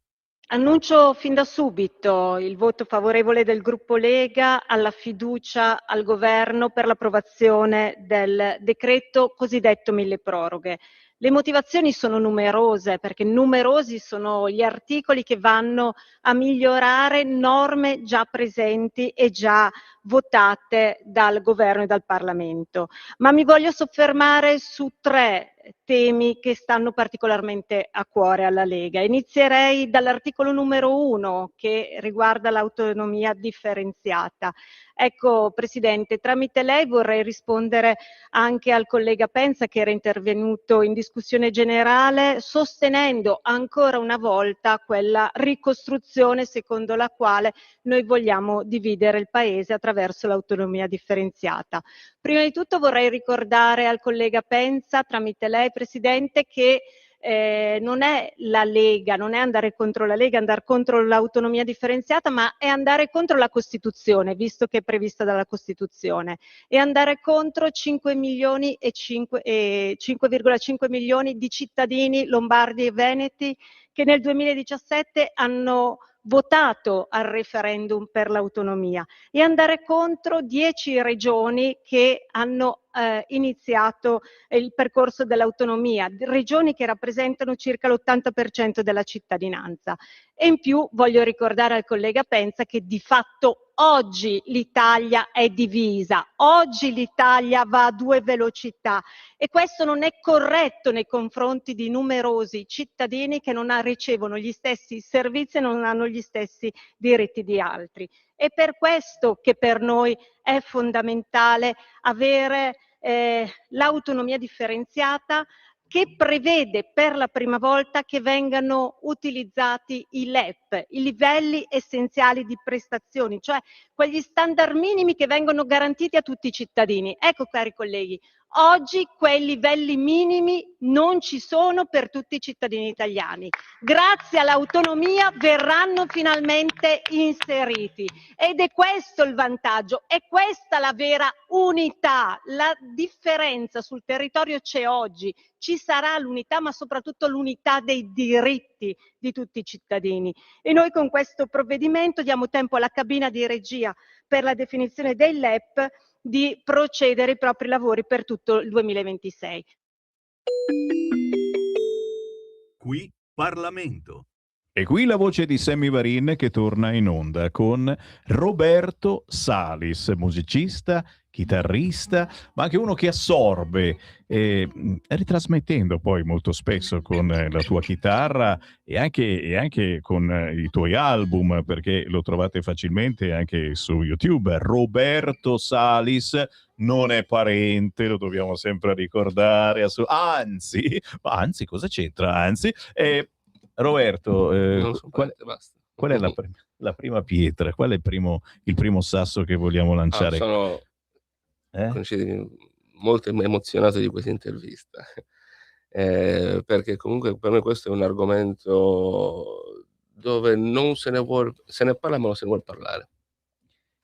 Annuncio fin da subito il voto favorevole del gruppo Lega alla fiducia al governo per l'approvazione del decreto cosiddetto milleproroghe. Le motivazioni sono numerose, perché numerosi sono gli articoli che vanno a migliorare norme già presenti e già votate dal governo e dal Parlamento. Ma mi voglio soffermare su 3 temi che stanno particolarmente a cuore alla Lega. Inizierei dall'articolo numero 1 che riguarda l'autonomia differenziata. Ecco, Presidente, tramite lei vorrei rispondere anche al collega Penza che era intervenuto in discussione generale sostenendo ancora una volta quella ricostruzione secondo la quale noi vogliamo dividere il Paese attraverso l'autonomia differenziata. Prima di tutto vorrei ricordare al collega Penza, tramite lei Presidente, che non è la Lega, non è andare contro la Lega, andare contro l'autonomia differenziata, ma è andare contro la Costituzione, visto che è prevista dalla Costituzione, e andare contro 5,5 milioni di cittadini lombardi e veneti che nel 2017 hanno votato al referendum per l'autonomia e andare contro 10 regioni che hanno iniziato il percorso dell'autonomia, regioni che rappresentano circa l'80% della cittadinanza. E in più voglio ricordare al collega Penza che di fatto oggi l'Italia è divisa, oggi l'Italia va a 2 velocità e questo non è corretto nei confronti di numerosi cittadini che non ricevono gli stessi servizi e non hanno gli stessi diritti di altri. È per questo che per noi è fondamentale avere l'autonomia differenziata che prevede per la prima volta che vengano utilizzati i LEP, i livelli essenziali di prestazioni, cioè quegli standard minimi che vengono garantiti a tutti i cittadini. Ecco, cari colleghi, oggi quei livelli minimi non ci sono per tutti i cittadini italiani. Grazie all'autonomia verranno finalmente inseriti ed è questo il vantaggio, è questa la vera unità. La differenza sul territorio c'è oggi, ci sarà l'unità, ma soprattutto l'unità dei diritti di tutti i cittadini. E noi con questo provvedimento diamo tempo alla cabina di regia per la definizione dei LEP di procedere i propri lavori per tutto il 2026. Qui Parlamento. E qui la voce di Sammy Varin che torna in onda con Roberto Salis, musicista, chitarrista, ma anche uno che assorbe, ritrasmettendo poi molto spesso con la tua chitarra e anche con i tuoi album, perché lo trovate facilmente anche su YouTube. Roberto Salis non è parente, lo dobbiamo sempre ricordare, anzi, cosa c'entra? Anzi, Roberto, Non so qual basta. è la prima pietra? Qual è il primo sasso che vogliamo lanciare? Sono molto emozionato di questa intervista, perché comunque per me questo è un argomento dove non se ne parla, ma non se ne vuol parlare.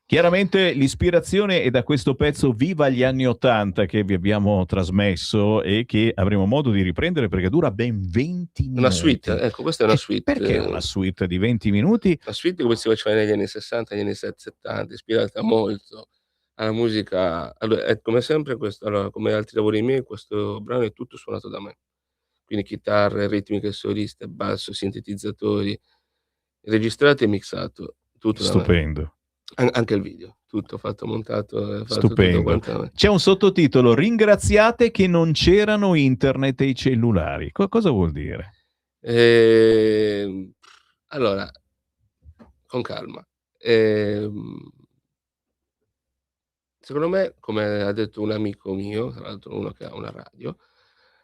Chiaramente l'ispirazione è da questo pezzo Viva gli anni '80 che vi abbiamo trasmesso e che avremo modo di riprendere perché dura ben 20 minuti. Una suite, ecco, questa è una suite. Perché una suite di 20 minuti? Una suite come si faceva negli anni 60, negli anni 70, ispirata molto alla musica. Allora, è come sempre come altri lavori miei, questo brano è tutto suonato da me. Quindi chitarre, ritmiche soliste, basso, sintetizzatori, registrato e mixato, tutto da me. Stupendo. Anche il video, tutto fatto, montato, Stupendo. tutto. C'è un sottotitolo: ringraziate che non c'erano internet e i cellulari. Cosa vuol dire? Allora, con calma. Secondo me, come ha detto un amico mio, tra l'altro uno che ha una radio,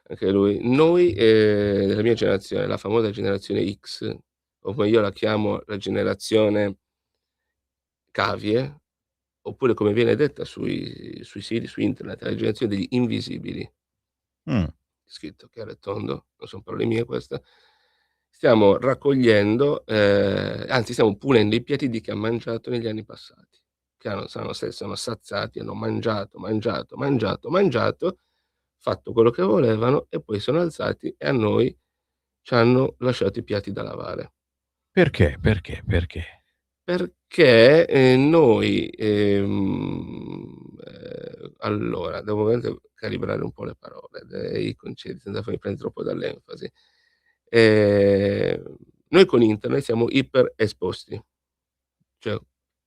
anche lui, noi della mia generazione, la famosa generazione X, o come io la chiamo la generazione cavie, oppure come viene detta sui siti, su internet, la generazione degli invisibili. Scritto chiaro e tondo, non son parole mie queste. Stiamo raccogliendo, anzi stiamo pulendo i piatti di chi ha mangiato negli anni passati, che sono saziati, hanno mangiato, fatto quello che volevano e poi sono alzati e a noi ci hanno lasciato i piatti da lavare. Perché? Perché noi allora devo veramente calibrare un po' le parole, i concetti senza farmi prendere troppo dall'enfasi. Noi con internet siamo iper esposti. Cioè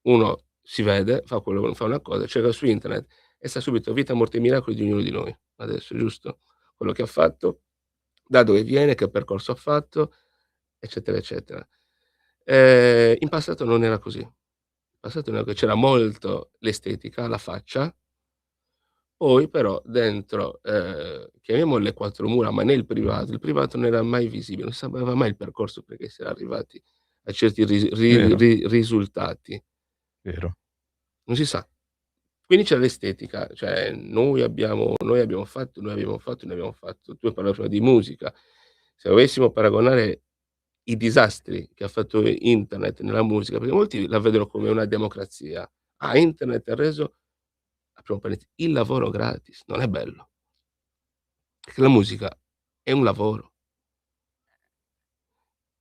uno si vede, fa una cosa, cerca su internet e sta subito Vita, morte e miracoli di ognuno di noi. Adesso, giusto? Quello che ha fatto, da dove viene, che percorso ha fatto, eccetera, eccetera. In passato non era così. In passato non era così. C'era molto l'estetica, la faccia, poi però dentro, chiamiamole 4 mura, ma il privato non era mai visibile, non si sapeva mai il percorso perché si era arrivati a certi Vero. risultati. Vero. Non si sa. Quindi c'è l'estetica, cioè noi abbiamo fatto. Tu hai parlato prima di musica. Se dovessimo paragonare i disastri che ha fatto internet nella musica, perché molti la vedono come una democrazia. Internet ha reso, apriamo parentesi, il lavoro gratis. Non è bello. Perché la musica è un lavoro.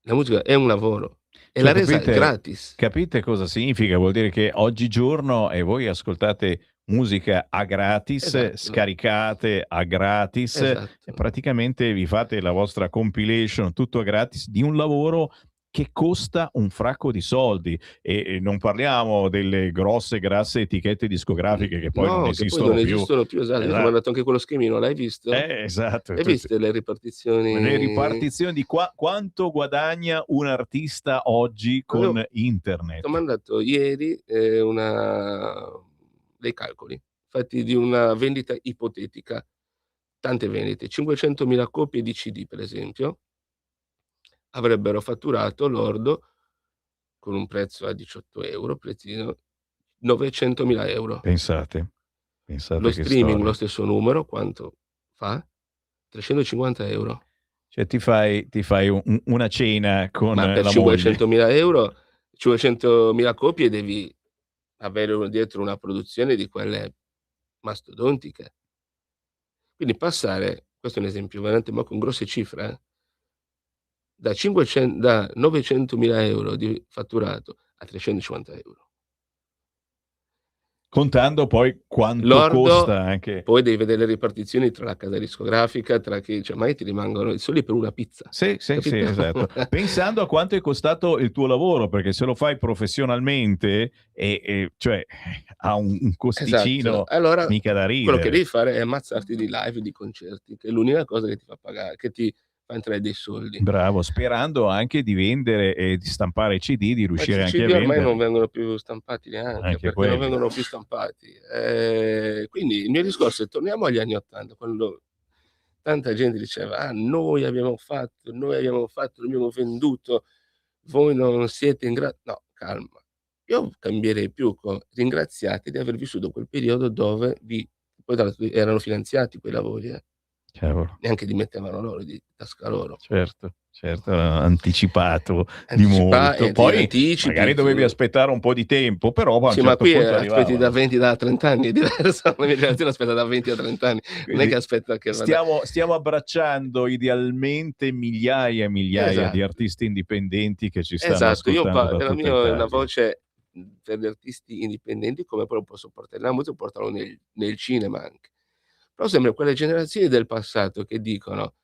La musica è un lavoro e Cioè, l'ha resa gratis. capite cosa significa? Vuol dire che oggigiorno voi ascoltate musica a gratis, Esatto. scaricate a gratis, e Esatto. praticamente vi fate la vostra compilation tutto a gratis di un lavoro che costa un fracco di soldi, e non parliamo delle grasse etichette discografiche che poi non No, che poi esistono non più. esistono più, esatto. Io ti ho mandato anche quello schemino, l'hai visto? Esatto. Hai viste le ripartizioni? Le ripartizioni di quanto guadagna un artista oggi con internet. Ti ho mandato ieri dei calcoli fatti di una vendita ipotetica, tante vendite, 500.000 copie di CD per esempio, avrebbero fatturato lordo, con un prezzo a 18 €, prezzino, 900.000 €. Pensate Lo che streaming, storia. lo stesso numero, quanto fa? 350 €. Cioè ti fai una cena con Ma per la moglie. 500.000 €, 500.000 copie devi avere dietro una produzione di quelle mastodontiche. Quindi passare, questo è un esempio veramente, ma con grosse cifre, da 900.000 € di fatturato a 350 €. Contando poi quanto Lordo, costa anche. poi devi vedere le ripartizioni tra la casa discografica, tra chi, cioè magari ti rimangono i soldi per una pizza. Sì, Capito? esatto. Pensando a quanto è costato il tuo lavoro, perché se lo fai professionalmente cioè ha un costicino Esatto. Allora mica da quello che ridere. devi fare è ammazzarti di live, di concerti, che è l'unica cosa che ti fa pagare, che ti fa entrare dei soldi. Bravo, sperando anche di vendere e di stampare CD, di Ma riuscire i anche a CD ormai non venderli. vengono più stampati neanche, Anche perché quelli. non vengono più stampati. Quindi il mio discorso è: torniamo agli anni '80, quando tanta gente diceva: noi abbiamo fatto, abbiamo venduto, voi non siete in gra. No, calma. Io cambierei più con: ringraziate di aver vissuto quel periodo dove poi tra l'altro erano finanziati quei lavori, Cavolo. neanche li mettevano loro di tasca loro. Certo, anticipato di molto. Poi Anticipi, magari dovevi aspettare un po' di tempo, però a un sì, ma certo qui punto aspetti da arrivavano. 20 da 30 anni, è diverso. La mia generazione aspetta da 20 a 30 anni, non è Quindi che aspetta che vada. stiamo abbracciando idealmente migliaia e migliaia di Esatto. artisti indipendenti che ci stanno Esatto, io ascoltando da nella tutta mia è una Italia. voce, per gli artisti indipendenti, come poi lo posso portare nella musica, portarlo nel cinema anche. Però sembra quelle generazioni del passato che dicono: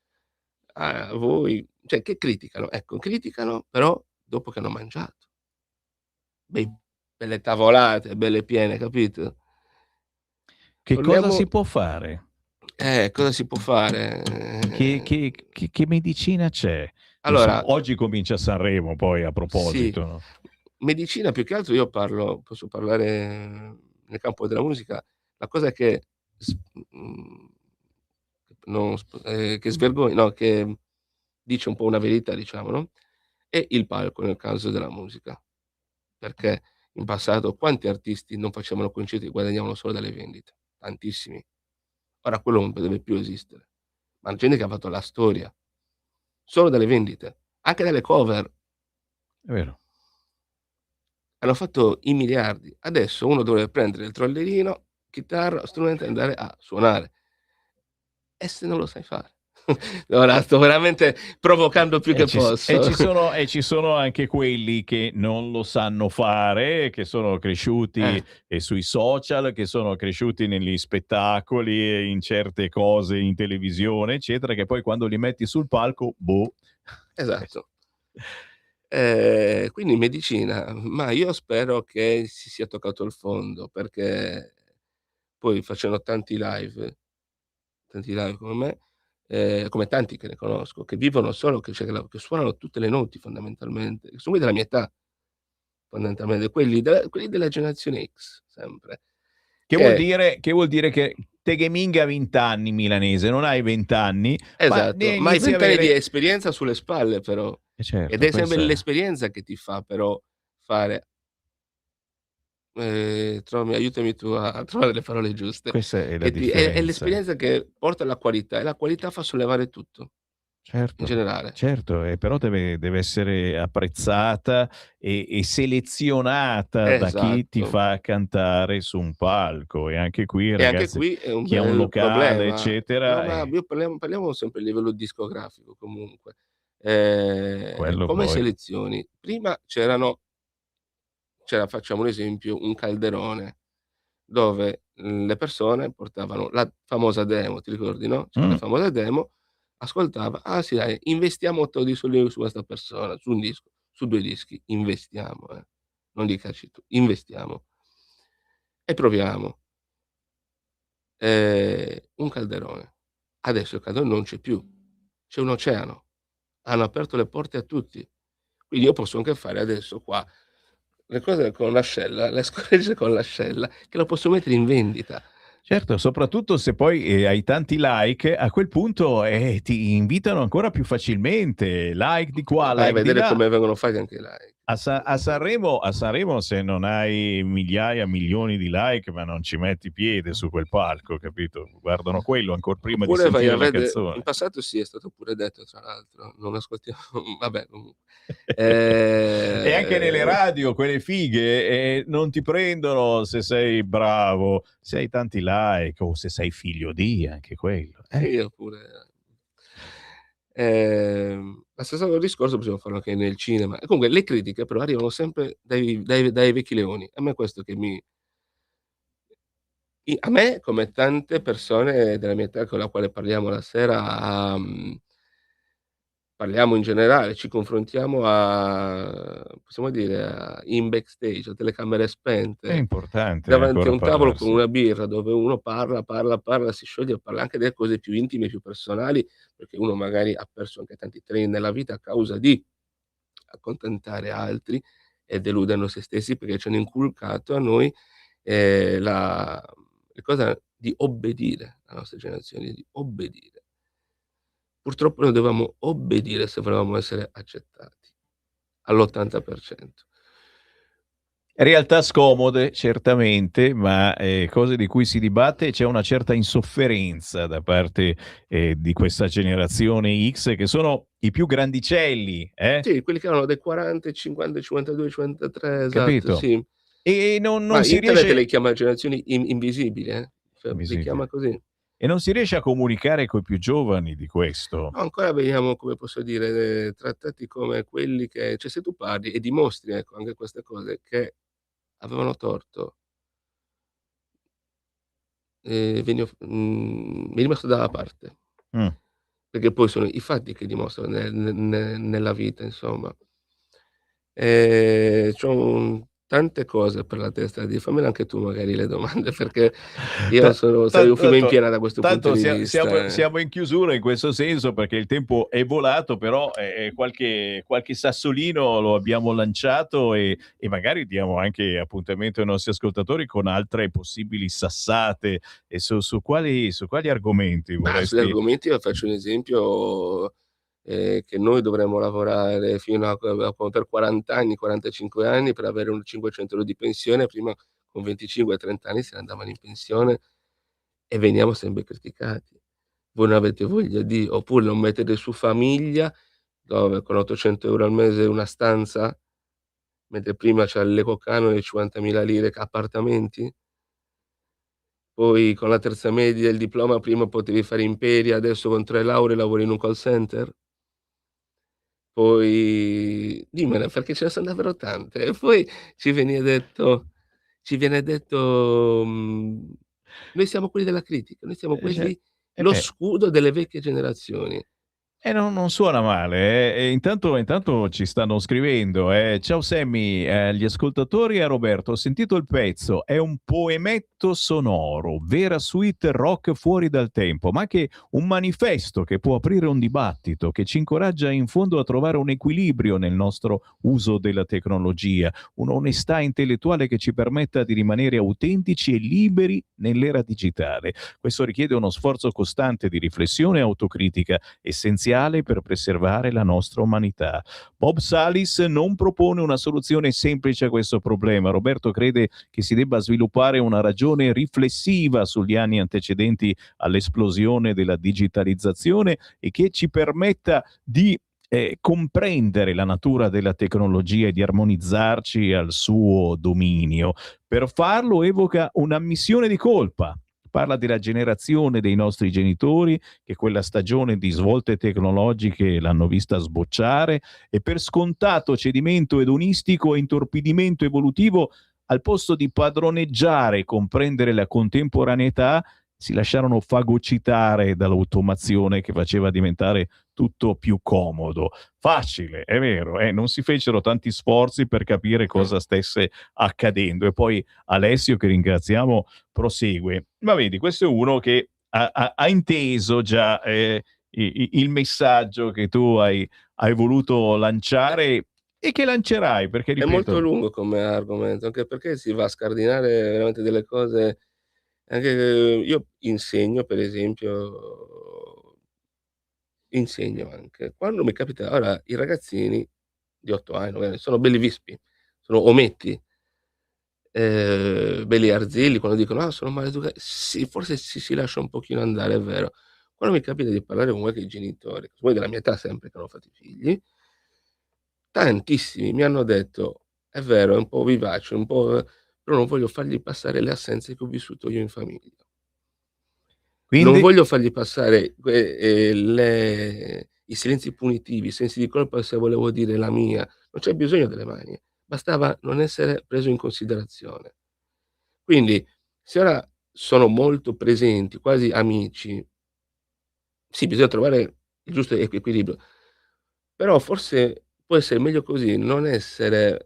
"Ah, voi", cioè che criticano però dopo che hanno mangiato. Belle tavolate, belle piene, capito? Che cosa Torniamo si può fare? cosa si può fare? Che medicina c'è? Non so, Allora, oggi comincia Sanremo poi a sì, proposito, no? medicina più che altro io posso parlare nel campo della musica, la cosa che non che svergogna, no, che dice un po' una verità, diciamo, no, è il palco nel caso della musica. Perché in passato quanti artisti non facevano concerti e guadagnavano solo dalle vendite? Tantissimi. Ora quello non deve più esistere. Ma gente che ha fatto la storia, solo dalle vendite, anche dalle cover. È vero. Hanno fatto i miliardi. Adesso uno dovrebbe prendere il trollerino, chitarra, strumento e andare a suonare. E se non lo sai fare? Ora sto veramente provocando più che posso. E ci sono anche quelli che non lo sanno fare, che sono cresciuti sui social, che sono cresciuti negli spettacoli e in certe cose in televisione, eccetera, che poi quando li metti sul palco, boh. Esatto. Quindi medicina, ma io spero che si sia toccato il fondo, perché poi facendo tanti live come me, come tanti che ne conosco, che vivono solo che suonano tutte le noti fondamentalmente, che sono quelli della mia età fondamentalmente, quelli della generazione X sempre, che Che vuol dire che te che minga 20 anni milanese, non hai 20 anni, ma esatto, ne ma hai inizi a 20 anni di avere esperienza sulle spalle però, ed certo, è sempre questa l'esperienza che ti fa però fare aiutami tu a trovare le parole giuste, questa è la che ti è differenza. l'esperienza che porta alla qualità, e la qualità fa sollevare tutto, in Certo, generale. certo, però deve essere apprezzata e selezionata da chi ti Esatto. fa cantare su un palco e anche qui E anche ragazzi, qui è un chi ha un bel locale problema. No, eccetera, ma io parliamo sempre a livello discografico comunque. quello Come poi selezioni? Prima facciamo un esempio, un calderone dove, le persone portavano la famosa demo, ti ricordi, no, c'era la mh, famosa demo, ascoltava: "Ah sì dai, investiamo 8 di soldi su questa persona, su un disco, su 2 dischi, investiamo, non dicaci tu, investiamo e proviamo." Un calderone. Adesso il calderone non c'è più, c'è un oceano. Hanno aperto le porte a tutti. Quindi io posso anche fare adesso qua le cose con l'ascella, le scoregge con l'ascella, che lo posso mettere in vendita. certo, soprattutto se poi, hai tanti like, a quel punto, ti invitano ancora più facilmente, like di qua, Vai a like di vedere là. come vengono fatti anche i like. A Sanremo se non hai migliaia, milioni di like, ma non ci metti piede su quel palco, capito? Guardano quello ancor prima di Oppure vai a sentire la in canzone. passato sì, è stato pure detto tra l'altro, non ascoltiamo vabbè comunque. E anche nelle Ehm radio, quelle fighe, non ti prendono se sei bravo, se hai tanti like o se sei figlio di, anche quello, Sì, oppure la stessa discorso possiamo farlo anche nel cinema. E comunque le critiche però arrivano sempre dai vecchi leoni. A me è questo che mi a me, come tante persone della mia età con la quale parliamo la sera, parliamo in generale, ci confrontiamo possiamo dire in backstage, a telecamere è spente, importante davanti a ancora un tavolo con parlarsi. una birra, dove uno parla, si scioglie, parla anche delle cose più intime, più personali, perché uno magari ha perso anche tanti treni nella vita a causa di accontentare altri e deludendo se stessi, perché ci hanno inculcato a noi, la il cosa di obbedire, la nostra generazione, di obbedire. Purtroppo noi dovevamo obbedire se volevamo essere accettati, all'80%. Realtà scomode certamente, ma, cose di cui si dibatte e c'è una certa insofferenza da parte, di questa generazione X che sono i più grandicelli, Sì, quelli che avevano dai 40 ai 50, 52, 53, esatto, capito? sì. E non Ma si internet le riesce chiama generazioni invisibili, cioè li chiama visibile. così. E non si riesce a comunicare coi più giovani di questo. No, ancora veniamo, come posso dire, trattati come quelli che cioè se tu parli e dimostri, ecco, anche queste cose, che avevano torto, vieni messo dalla parte, Mh. perché poi sono i fatti che dimostrano nella vita insomma. C'ho tante cose per la testa di fammele anche tu magari le domande, perché io Ta sarei un fiume in tanto piena da questo punto tanto di siamo vista. siamo in chiusura in questo senso perché il tempo è volato, però, qualche sassolino lo abbiamo lanciato e magari diamo anche appuntamento ai nostri ascoltatori con altre possibili sassate e su quali argomenti Ma sugli vorresti argomenti io faccio un esempio, che noi dovremmo lavorare fino a per 40 anni, 45 anni per avere un 500 € di pensione, prima con 25, 30 anni se ne andavano in pensione e veniamo sempre criticati. Voi non avete voglia di oppure non mettete su famiglia, dove con 800 € al mese una stanza, mentre prima c'era l'eco canone di 50.000 lire appartamenti? Poi con la terza media e il diploma prima potevi fare Imperia, adesso con 3 lauree lavori in un call center? Poi dimmene, perché ce ne son davvero tante. E poi ci viene detto, noi siamo quelli della critica, noi siamo ce quelli eh lo beh, scudo delle vecchie generazioni. Non suona male, eh. E intanto ci stanno scrivendo. Ciao Sammy, agli ascoltatori e a Roberto. Ho sentito il pezzo, è un poemetto sonoro, vera suite rock fuori dal tempo, ma anche un manifesto che può aprire un dibattito, che ci incoraggia in fondo a trovare un equilibrio nel nostro uso della tecnologia, un'onestà intellettuale che ci permetta di rimanere autentici e liberi nell'era digitale. Questo richiede uno sforzo costante di riflessione e autocritica, essenziale per preservare la nostra umanità. Bob Salis non propone una soluzione semplice a questo problema. Roberto crede che si debba sviluppare una ragione riflessiva sugli anni antecedenti all'esplosione della digitalizzazione e che ci permetta di comprendere la natura della tecnologia e di armonizzarci al suo dominio. Per farlo evoca un'ammissione di colpa. Parla della generazione dei nostri genitori che quella stagione di svolte tecnologiche l'hanno vista sbocciare e per scontato cedimento edonistico e intorpidimento evolutivo, al posto di padroneggiare e comprendere la contemporaneità, si lasciarono fagocitare dall'automazione che faceva diventare tutto più comodo. Facile, è vero, non si fecero tanti sforzi per capire cosa stesse accadendo. E poi Alessio, che ringraziamo, prosegue. Ma vedi, questo è uno che ha inteso già il messaggio che tu hai voluto lanciare e che lancerai, perché È ripeto... molto lungo come argomento, anche perché si va a scardinare veramente delle cose. Anche io insegno, per esempio, insegno anche. Quando mi capita ora i ragazzini di 8 anni, 9 anni, sono belli vispi, sono ometti, belli arzilli quando dicono: "Ah, sono maleduca", sì, forse si lascia un pochino andare, è vero. Quando mi capita di parlare con qualche genitore, poi della mia età sempre, che hanno fatto i figli, tantissimi mi hanno detto: "È vero, è un po' vivace, un po', però non voglio fargli passare le assenze che ho vissuto io in famiglia. Non Quindi... voglio fargli passare i silenzi punitivi, i sensi di colpa se volevo dire la mia. Non c'è bisogno delle mani, bastava non essere preso in considerazione. Quindi, se ora sono molto presenti, quasi amici, sì, bisogna trovare il giusto equilibrio, però forse può essere meglio così, non essere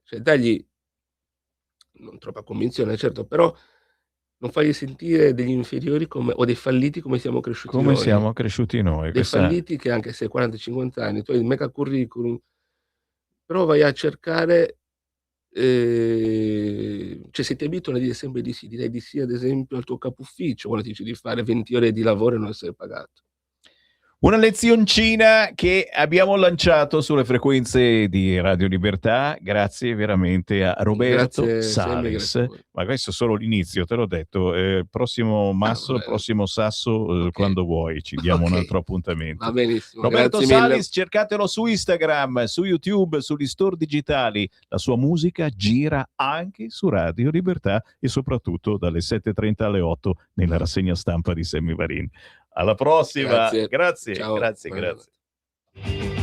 cioè dargli non troppa convinzione, certo, però non farli sentire degli inferiori come o dei falliti come siamo cresciuti come noi. siamo cresciuti noi. Dei Questa... falliti che anche se hai 40, 50 anni, tu hai il mega curriculum, però vai a cercare, cioè se ti abituano a dire sempre di sì, direi di sì ad esempio al tuo capo ufficio quando ti dice di fare 20 ore di lavoro e non essere pagato. Una lezioncina che abbiamo lanciato sulle frequenze di Radio Libertà, grazie veramente a Roberto Grazie Sammy, Salis. grazie a voi. Ma questo è solo l'inizio, te l'ho detto. Prossimo Masso, vabbè. prossimo Sasso, Okay. quando vuoi, ci diamo un Okay. altro appuntamento. Va benissimo, Roberto grazie mille. Salis, cercatelo su Instagram, su YouTube, sugli store digitali. La sua musica gira anche su Radio Libertà e soprattutto dalle 7:30 alle 8 nella rassegna stampa di Sammy Varin. Alla prossima, Grazie. grazie, Ciao. grazie, Buonanotte. grazie.